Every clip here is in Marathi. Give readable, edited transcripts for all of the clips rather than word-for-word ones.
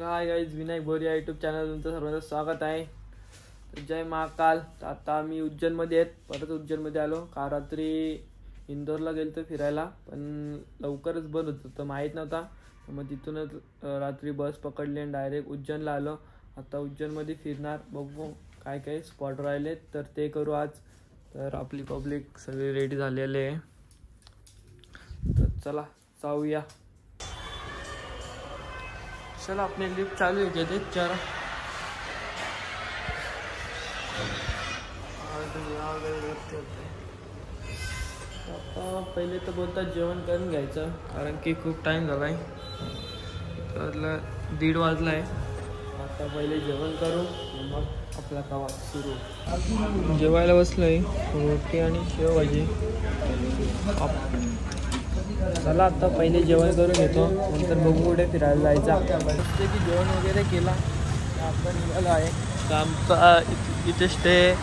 हाय गाईज, विनायक बोरिया यूट्यूब चॅनल तुमचं सर्वांचं स्वागत आहे. जय महाकाल. आता आम्ही उज्जैनमध्ये आहेत. परत उज्जैनमध्ये आलो. काल रात्री इंदोरला गेलो फिरायला, पण लवकरच बंद होतं तर माहीत नव्हता. मग तिथूनच रात्री बस पकडली आणि डायरेक्ट उज्जैनला आलो. आता उज्जैनमध्ये फिरणार, बघू काय काय स्पॉट राहिले तर ते करू आज. तर आपली पब्लिक सगळी रेडी झालेले आहे, तर चला जाऊया. चला अपने लिफ्ट चालू है क्या देख चारा. आता पहिले तर बोलतात जेवण करून घ्यायचं, कारण की खूप टाईम झाला आहे. तर 1:30 वाजला आहे. आता पहिले जेवण करू, मग आपला प्रवास सुरू. जेवायला बसलो आहे, रोटी आणि शेवभाजी. चला आता पहिले जेवण करून घेतो, नंतर बघू कुठे फिरायला जायचं. जसे की जेवण वगैरे केला आपण निघालो आहे. तर आमचा इथे स्टे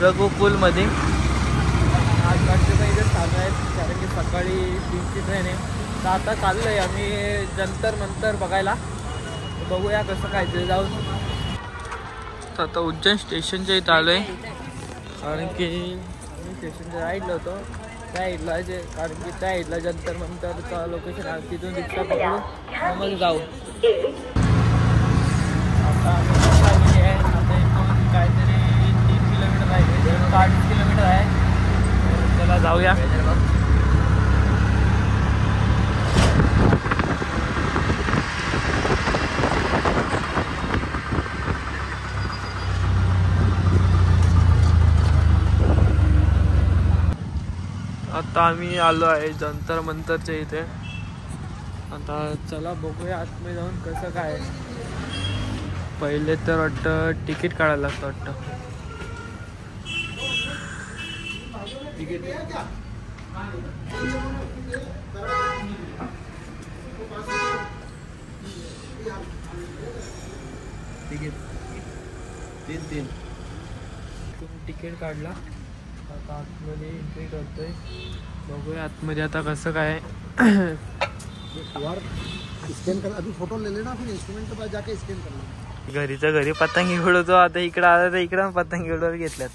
रघुकुलमध्ये. आज वाटतं इथे चालू आहेत, कारण की सकाळी 3ची ट्रेन आहे. तर आता चाललो आहे आम्ही जंतर मंतर बघायला. बघूया कसं काय ते जाऊन. आता उज्जैन स्टेशनच्या इथं आलो आहे, कारण की आम्ही स्टेशनच्या राईडला होतो. त्या इडला जे, कारण की त्या इडला जंतर मंतरचा लोकेशन आहे. तिथून रिक्षा पकडून मग जाऊ. आता आम्ही आहे, आता इथून काहीतरी 3 किलोमीटर आहे, 8 किलोमीटर आहे. चला जाऊया. आता आम्ही आलो आहे जंतर मंतरच्या इथे. आता चला बघूया आतमध्ये जाऊन कसं काय. पहिले तर वाटतं तिकीट काढायला लागतं वाटतं. तीन तिकीट काढला. आता आतमध्ये एंट्री करतोय, बघूया आतमध्ये आता कसं काय. स्कैन कर, अभी फोटो ले लेना, फिर इंस्ट्रूमेंट के पास जाके स्कैन करना. घरीच्या घरी पतंगी उडवतो, आता इकडं आला तर इकडं पतंगी उडवायला घेतल्यात.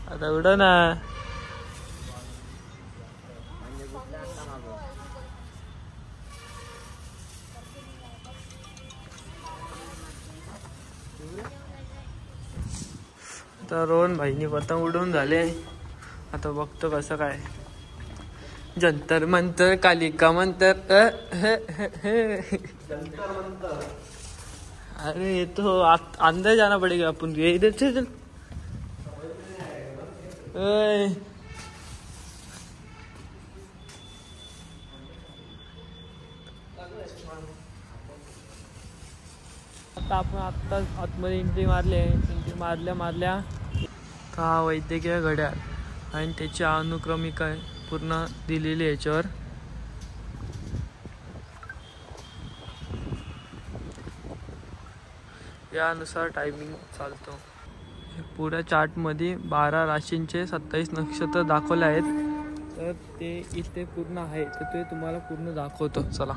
आता उडव ना. आता रोहन भाईनी पतंग उडवून झाले. आता बघतो कसं काय. जंतर मंतर कालिका मंतर. अरे ये तो अंदर जाना पड़ेगा अपन. इधर चल. आता आपण आत्ताच आतमध्ये एंट्री मारल्या का वैद्यकीय घड्याळ आणि त्याची अनुक्रमिका पूर्ण दिलेली याच्यावर. यानुसार टायमिंग चालतो. पुऱ्या चार्टमध्ये 12 राशींचे 27 नक्षत्र दाखवले आहेत. तर ते इथे पूर्ण आहे, तर ते तुम्हाला पूर्ण दाखवतो. चला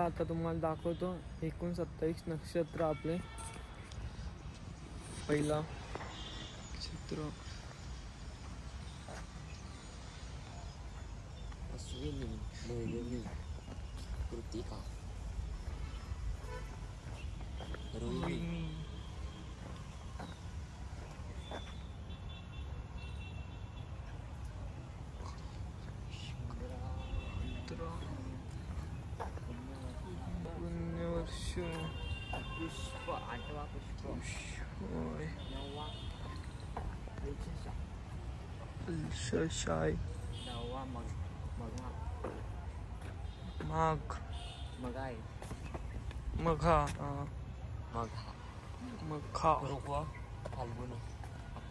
आता तुम्हाला दाखवतो एकूण 27 नक्षत्र आपले. पहिला चित्र अश्विनी, कृतिका, रोहिणी, पुष्प 8वा पुष्प होय. 9वा शाय 10वा मघा माघ मघा आहे मघा मघा मखा ऋग्व फाल्गुनी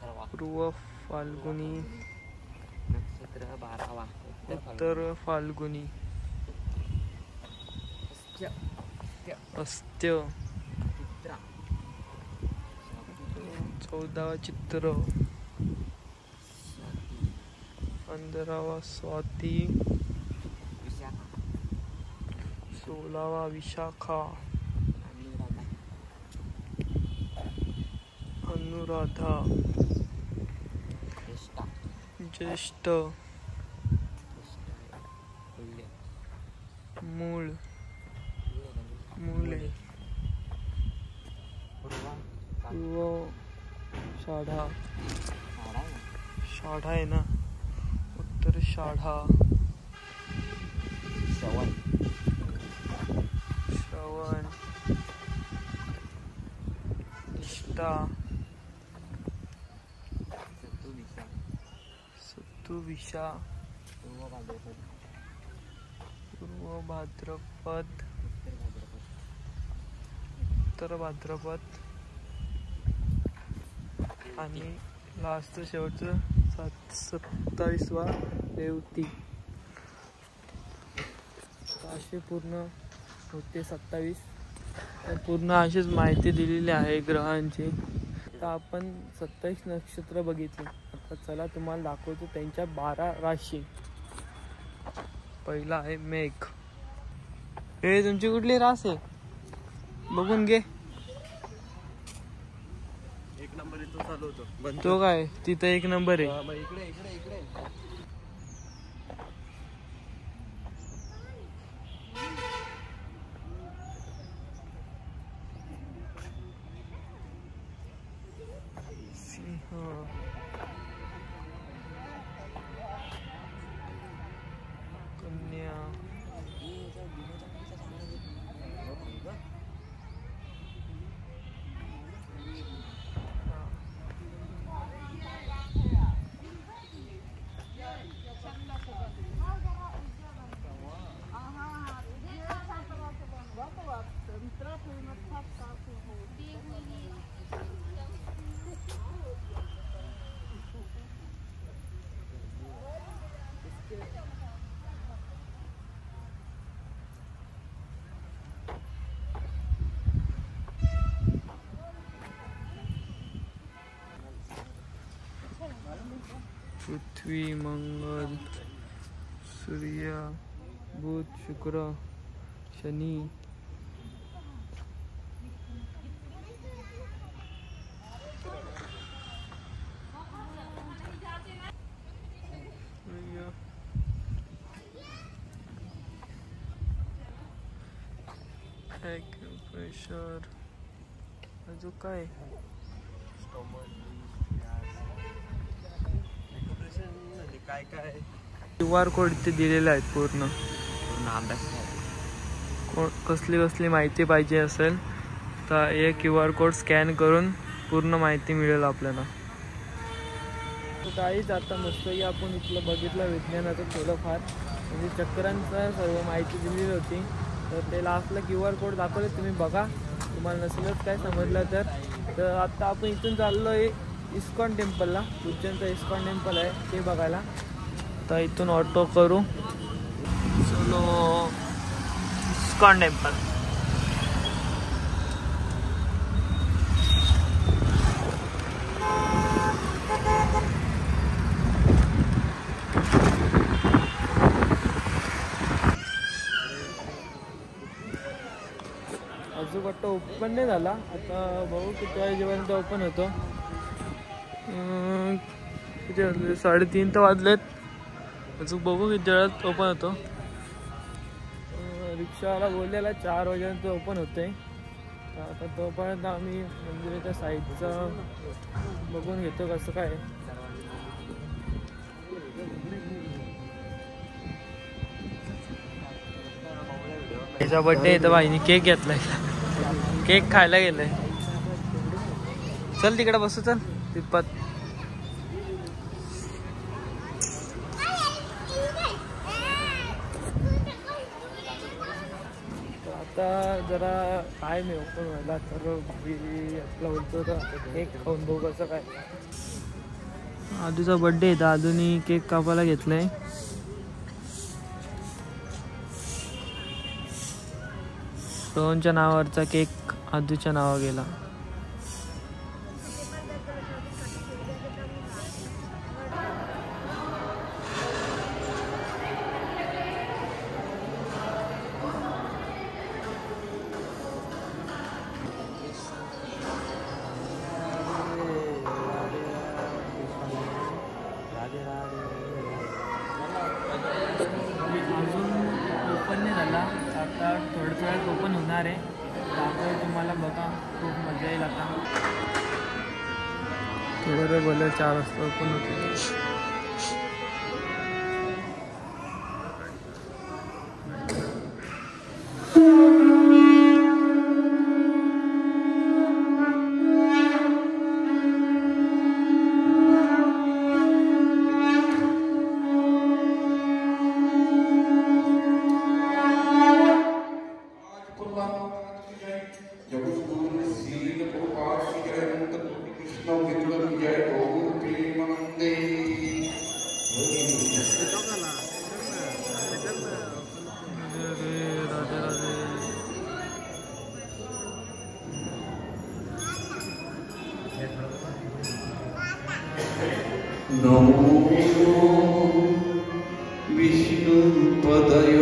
11वा पूर्व फाल्गुनी नक्षत्र 12वा उत्तर फाल्गुनी अस्त्य चित्रा 14वा चित्र 15वा स्वाती विशाखा 16वा विशाखा अनुराधा ज्येष्ठा ज्येष्ठ मूळ मुले पूर्व शाढा शाढा आहे ना उत्तर शाढा श्रवण श्रवण निष्ठा सत्तुविशा पूर्व भाद्रपद उत्तर भाद्रपद आणि लास्ट शेवटचं 27वा रेवती. असे पूर्ण होते 27. तर पूर्ण अशीच माहिती दिलेली आहे ग्रहांची. तर आपण 27 नक्षत्र बघितले. आता चला तुम्हाला दाखवतो त्यांच्या 12 राशी. पहिला आहे मेघ. हे तुमची कुठली रास आहे बघून घे. एक नंबर इथून चालू होतो. तो काय तिथं 1 नंबर आहे. इकडे इकडे इकडे सिंह कन्या पृथ्वी मंगल सूर्य बुध शुक्र शनी प्रेशर अजून काय काय काय QR कोड इथे दिलेले आहेत. पूर्ण अभ्यास कसली कसली माहिती पाहिजे असेल तर हे QR कोड स्कॅन करून पूर्ण माहिती मिळेल आपल्याला. काहीच आता मस्त आपण इथलं बघितलं विज्ञानाचं थोडंफार म्हणजे चक्रांचं सर्व माहिती दिलेली होती. तर ते लास्टला QR कोड दाखवले तुम्ही बघा. तुम्हाला नसेलच काय समजलं तर आता आपण इथून चाललो आहे इस्कॉन टेम्पलला. उज्जैनचं इस्कॉन टेम्पल आहे ते बघायला. तर इथून ऑटो करू चलो इस्कॉन टेम्पल. अजून वाटतं ओपन नाही झाला. आता बघू किती वाजेपर्यंत ओपन होतो. 3:30 तर वाजलेत. अजून बघू किती वेळात ओपन होतो. रिक्षावाला बोललेला 4 वाजेपर्यंत ओपन होते. तर आता तोपर्यंत आम्ही मंदिराच्या साईडचं बघून घेतो कसं काय. त्याचा बड्डे आहे तर बाईने केक घेतलाय. केक खायला गेले. चल तिकडे बसू, चल तिप्पत. आता जरा टाइम आहे ओपन व्हायला, तर भाई आपला बोलतो तर केक खाऊन बघू कसं काय. आदूचा बर्थडे आहे तर आदूनी केक कापायला घेतलाय. रोहनच्या नावावरचा केक आदूच्या नावावर गेला. अजून ओपन नाही झाला, आता थोड्याच वेळात ओपन होणार आहे. दाखव तुम्हाला, बघा खूप मजा येईल. आता थोडं वेळ बोललं 4 वाजता ओपन होते. नमो विष्णुपदय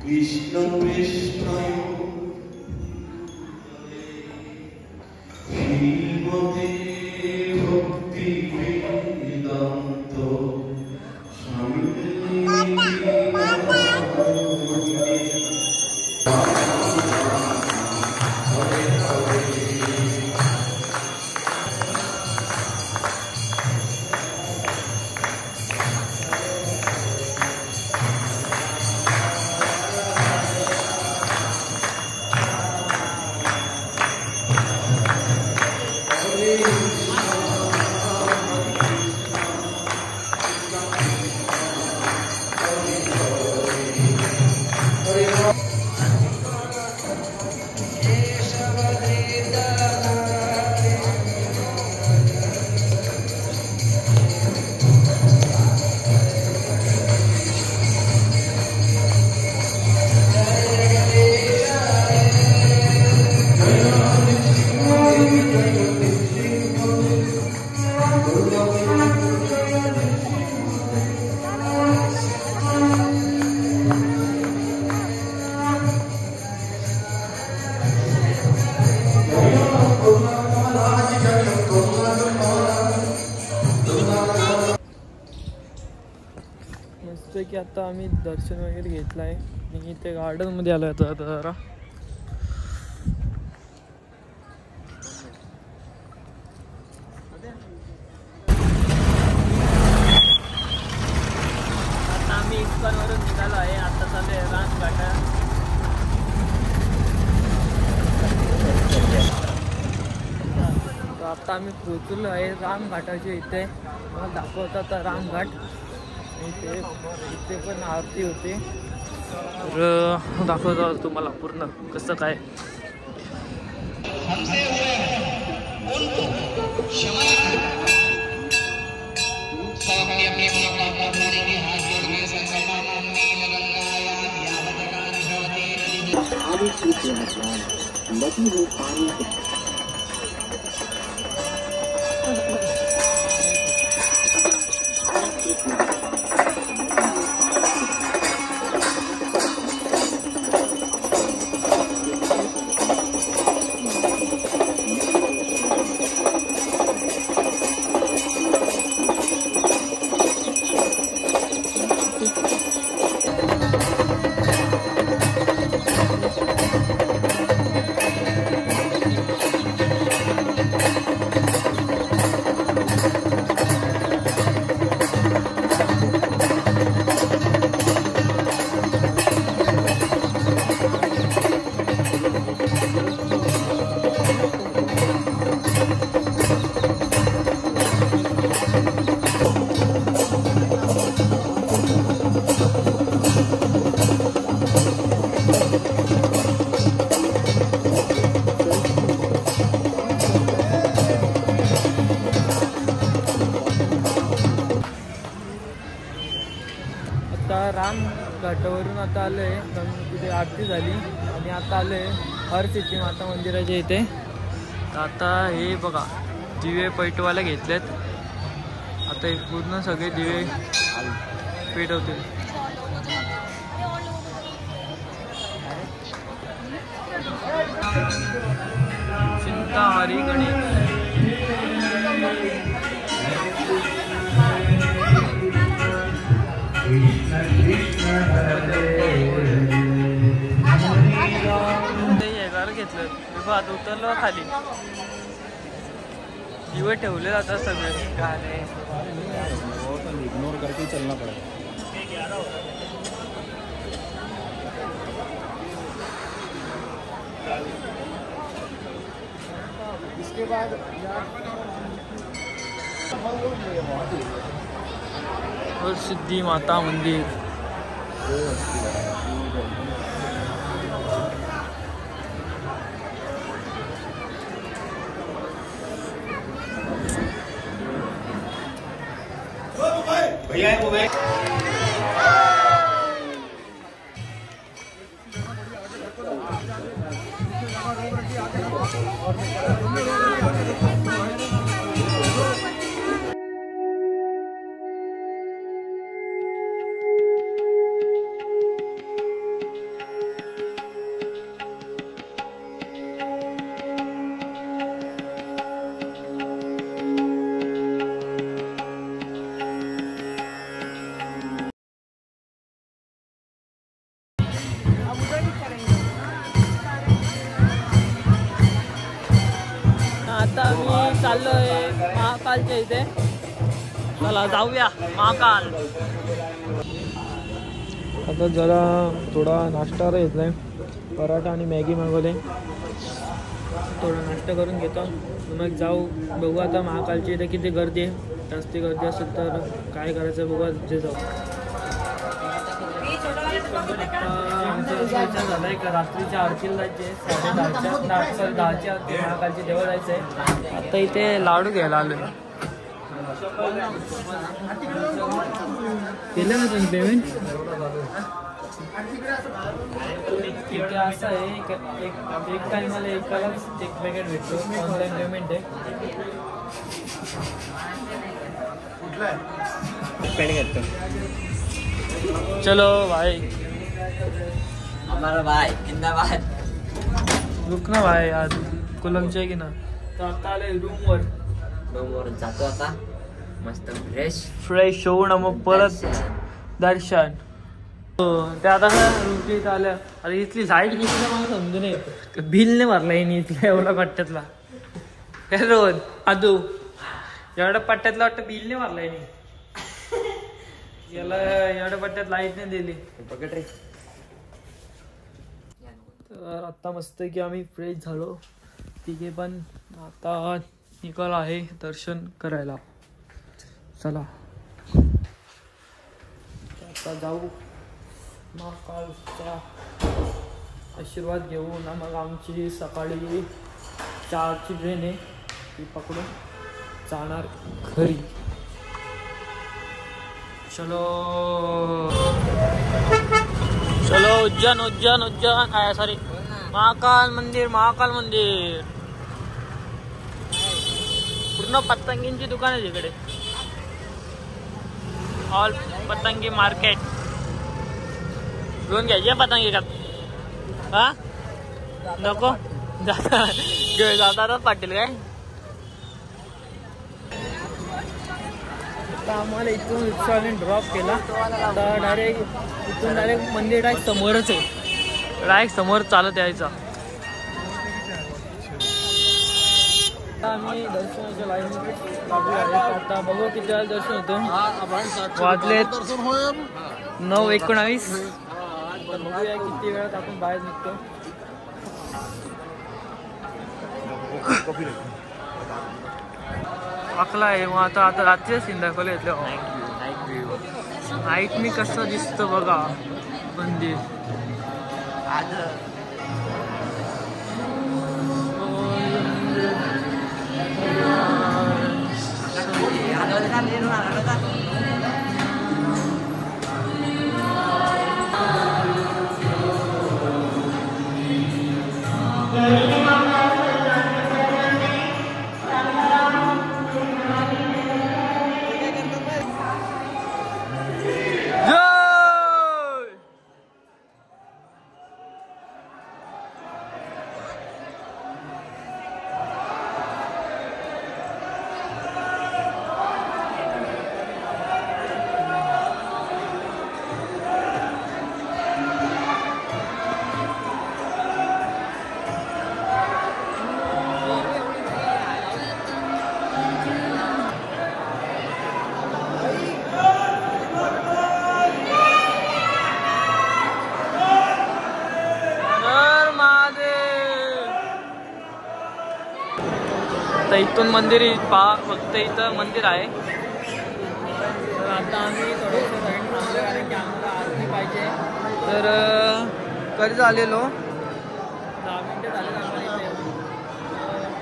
कृष्णपृष्ठाय श्रीमते भक्तिवेदान्त की आता आम्ही दर्शन वगैरे घेतलं आहे आणि इथे गार्डनमध्ये आलो आहे आता जरा. आता आम्ही इस्कॉनवरून निघालो आहे. आता चालू आहे रामघाट. आता आम्ही पोहोचलो आहे रामघाटाच्या इथे. मला दाखवत आता रामघाट. इथे पण आरती होते, तर दाखवतो तुम्हाला पूर्ण कसं काय. घाटावरून आता आलो आहे, तिथे आरती झाली आणि आता आलो आहे हरसिद्धी माता मंदिराच्या इथे. तर आता हे बघा दिवे पैठवाले घेतलेत. आता हे पूर्ण सगळे दिवे पेटवतील. चिंता हरी गणेश. घेतलं विभाग उतरलो खाली. दिवे ठेवले जातात सगळे. काय इग्नोर करके चलना पड़ेगा. इसके बाद सिद्धि माता मंदिर. आता मी चाललोय महाकालच्या इथे. चला जाऊया महाकाल. आता जरा थोडा नाश्ता घेतलाय, पराठा आणि मॅगी मागवले. थोडा नाश्ता करून घेतो, मग जाऊ. बघू आता महाकालच्या इथे किती गर्दी आहे. जास्ती गर्दी असेल तर काय करायचं बघू, तिथे जाऊ. विचार झालाय का रात्रीच्या आरतीला जायचे, 10:30ची आरती महाकालची तेव्हा जायचंय. आता इथे लाडू घ्यायला आलोय. केलं ना तुम्ही पेमेंट? इथे असं आहे एक टायमाला एकालाच एक पॅकेट भेटतो. ऑनलाईन पेमेंट आहे. चलो भाई. हमारा भाई जिंदाबाद. रुक ना भाई, आज कोलमचे आहे की ना. तर आता आले रूमवर जातो आता मस्त फ्रेश होऊन मग परत दर्शन. ते आता रूमच्या इथं आल्या. अरे इथली साईड किती मला समजून नाही. बिल नाही भरला येईन इथल्या एवढा पट्ट्यातला. काय रोज आदू एवढ्या पट्ट्यातला वाटतं बिल नाही भरला येईन. याला एवढ्या पट्ट्यात लाईट नाही दिली. तर आता मस्त की आम्ही फ्रेश झालो तिघे पण. आता निकाल आहे दर्शन करायला. चला आता जाऊ महाकालचा आशीर्वाद घेऊ ना. मग आमची सकाळी 4ची ट्रेन आहे, ती पकडून जाणार घरी. चलो चलो उज्जैन उज्जैन उज्जैन आया सॉरी महाकाल मंदिर. महाकाल मंदिर पूर्ण पतंगींची दुकान आहे तिकडे. ऑल पतंगी मार्केट. घेऊन घ्यायचे पतंगी का? हा नको जाताना पाटील काय. आता आम्हाला इथून रिक्षाने ड्रॉप केला. आता डायरेक्ट इथून डायरेक्ट मंदिर डायरेक्ट समोरच आहे. डायरेक्ट समोर चालत यायचा. आम्ही दर्शनाच्या लाईनमध्ये लागलो आहे. आता बघू किती वेळा दर्शन होतं. वाजलेत 9:19. तर बघूया किती वेळात आपण बाहेर निघतो. अकला आहे मग आता रात्री सीन दाखवले घेतले. नाईट मी कसं दिसतं बघा मंदिर. आता इथून मंदिर पहा, फक्त इथं मंदिर आहे. तर आता आम्ही थोडंसं साईड थांबलो कारण की आम्हाला आरती पाहिजे. तर कधी आलेलो 10 मिनिटं झाले आम्हाला इथे.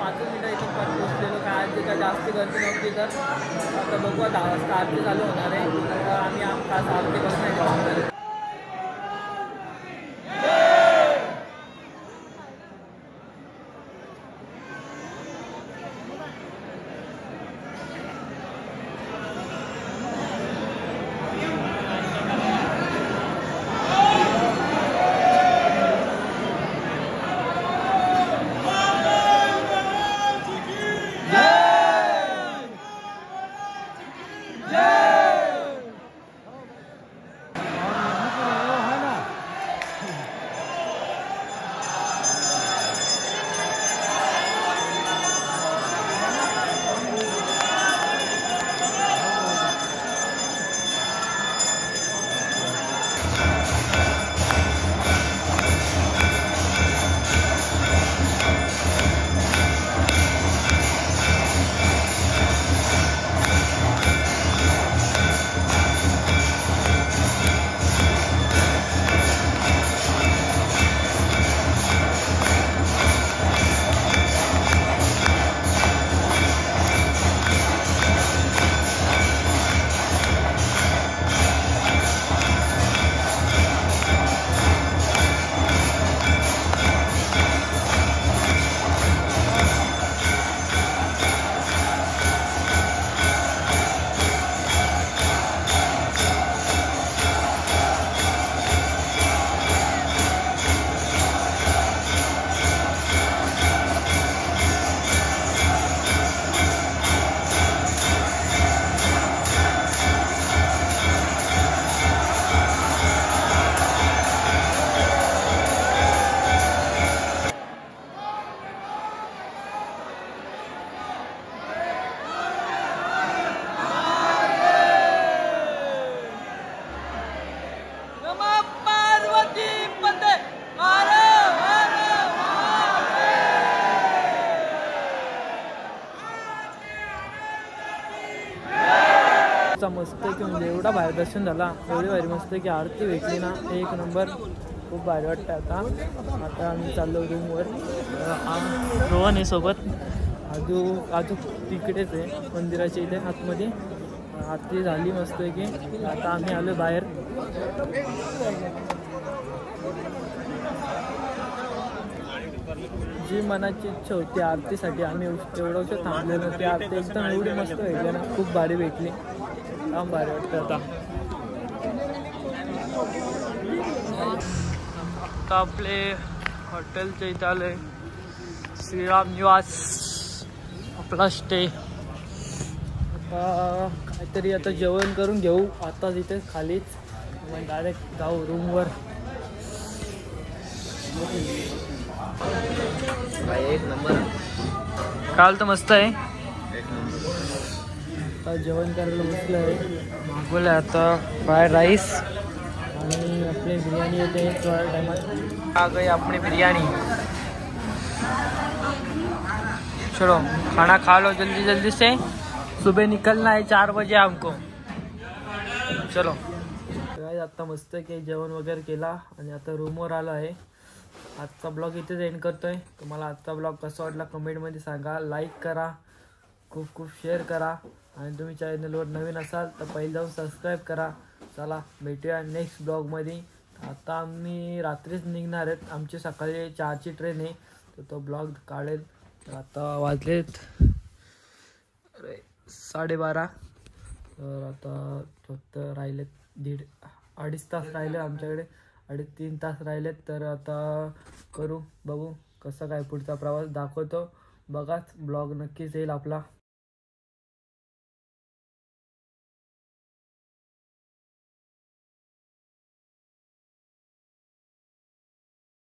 5 मिनिटं इथून पण पोचलेलो. काय आरती काय जास्त गर्दी नव्हती. तर आता बघू 10 वाजता आरती चालू होणार आहे. तर आम्ही खास आरती बघण्यासाठी थांबणार आहे. मस्त की म्हणजे एवढा भारी दर्शन झाला, एवढी भारी मस्त की आरती भेटली ना, एक नंबर. खूप भारी वाटतं. आता आम्ही चाललो रूमवर. रोहन आहे सोबत. आजू तिकडेच आहे मंदिराच्या इथे आतमध्ये. आरती झाली मस्त की. आता आम्ही आलो बाहेर. जी मनाची इच्छा होती आरतीसाठी आम्ही एवढं थांबलेलो. ती आरती एकदम एवढी मस्त भेटली ना, खूप भारी भेटली. काम भारी वाटतं. आता आपले हॉटेलच्या इथं आलोय. श्रीराम निवास आपला स्टे. आता काहीतरी आता जेवण करून घेऊ आता तिथे खालीच. मग डायरेक्ट जाऊ रूमवर. एक नंबर. काल तर मस्त आहे. आता जेवण करायला बसलं आहे. मागवलं आता फ्राईड राईस आणि अपनी बिरयानी येते थोड़ा टाइम आ गई अपनी बिरयानी. चलो खाना खा लो जल्दी जल्दी से, सुबह निकलना है 4 बजे हमको. चलो आता मस्त की जेवण वगैरे केला आणि आता रूमवर आलो आहे. आजचा ब्लॉग इथेच एंड करतोय. तुम्हाला आजचा ब्लॉग कसा वाटला कमेंटमध्ये सांगा. लाईक करा, खूप खूप शेअर करा आणि तुम्ही चॅनलवर नवीन असाल तर पहिले जाऊन सबस्क्राईब करा. चला भेटूया नेक्स्ट ब्लॉगमध्ये. आता आम्ही रात्रीच निघणार आहेत. आमची सकाळी 4ची ट्रेन आहे, तर तो ब्लॉग काढेल. तर आता वाजलेत 12:30. तर आता फक्त राहिलेत 2.5 तास राहिले आमच्याकडे. 2.5-3 तास राहिलेत. तर आता बघू कसं काय पुढचा प्रवास दाखवतो. बघाच ब्लॉग नक्कीच येईल आपला.